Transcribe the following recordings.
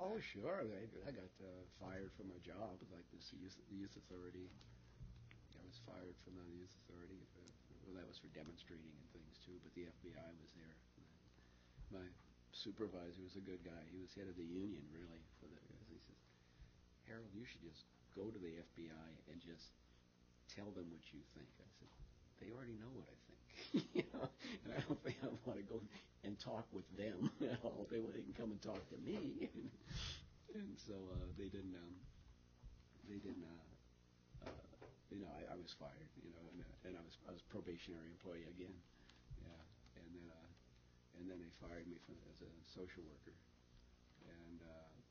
Oh, sure. I got fired from a job, like this youth authority. I was fired from the youth authority. Well, that was for demonstrating and things too. But the FBI was there. My supervisor was a good guy. He was head of the union, really. He says, Harold, you should just go to the FBI and just tell them what you think. I said, they already know what I think. And I don't think I want to go and talk with them at all. They can come and talk to me. And so they didn't. I was fired. And I was probationary employee again. Yeah, and then they fired me as a social worker. And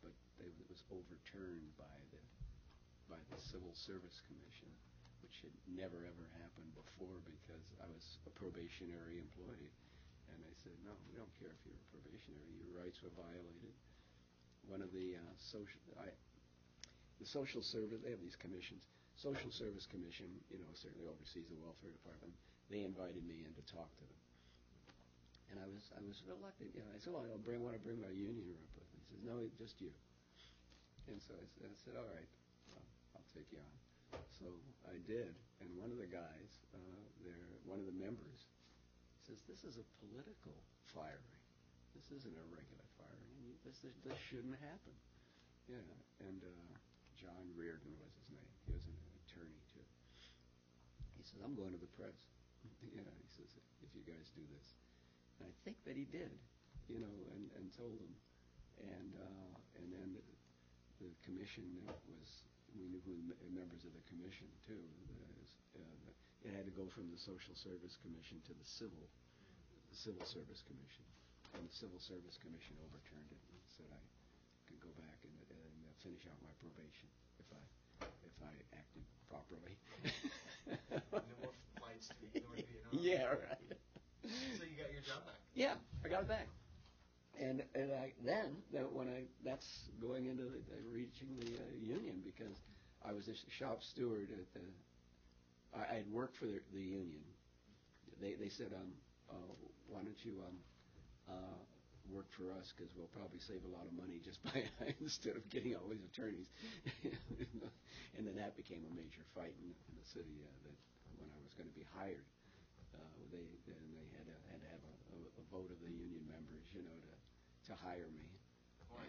but it was overturned by the Civil Service Commission, which had never ever happened before because I was a probationary employee. And they said, no, we don't care if you're a probationary. Your rights were violated. One of the the social service, they have these commissions. Social Service Commission, certainly oversees the welfare department. They invited me in to talk to them. And I was reluctant. I said, well, I want to bring my union rep with me. He says, no, just you. And so I said, all right, I'll take you on. So I did. And one of the guys, one of the members, says, this is a political firing. This isn't a regular firing. This shouldn't happen. Yeah. And John Reardon was his name. He was an attorney, too. He says, I'm going to the press. He says, if you guys do this. And I think that he did, and told them. And then the commission we knew who the members of the commission, too. It had to go from the Social Service Commission to the Civil Service Commission. And the Civil Service Commission overturned it and said I could go back and finish out my probation if I acted properly. No more flights to North Vietnam. Yeah, right. So you got your job back? Yeah, I got it back. And that's going into reaching the union, because I was a shop steward at I had worked for the union. They said, why don't you work for us, because we'll probably save a lot of money just by instead of getting all these attorneys. And then that became a major fight in the city that when I was going to be hired. They had to have a vote of the union members, to hire me. Why?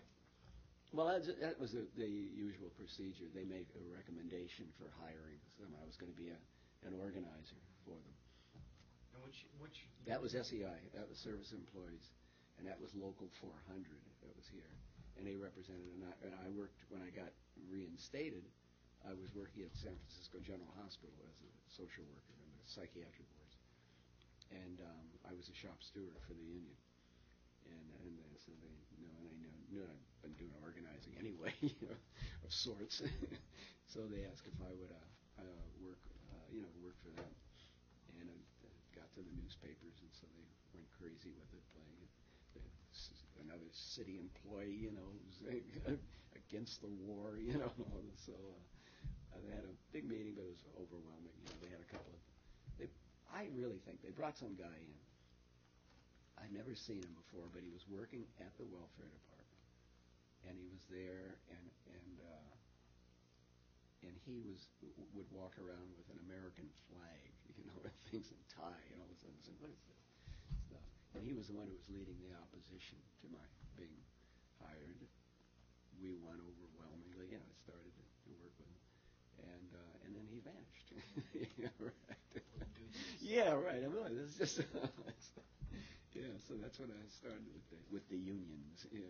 Well, that was the usual procedure. They made a recommendation for hiring someone. I was going to be an organizer for them. And which? That was SEI. That was Service Employees, and that was Local 400. That was here, and they represented. And I worked when I got reinstated. I was working at San Francisco General Hospital as a social worker in the psychiatric wards. And I was a shop steward for the union. And so they knew I'd been doing organizing anyway, of sorts. So they asked if I would work for them. And it got to the newspapers, and so they went crazy with it, playing it. Another city employee, who's against the war, and all this. So they had a big meeting, but it was overwhelming. They had a couple of. I really think they brought some guy in. I'd never seen him before, but he was working at the welfare department, and he was there, and he would walk around with an American flag, and things and tie, and all this other stuff. What is this stuff? And he was the one who was leading the opposition to my being hired. We won overwhelmingly. I started to work with him, and then he vanished. Yeah, right. Yeah, right. I mean, it's just. Yeah, so that's when I started with the unions. Yeah,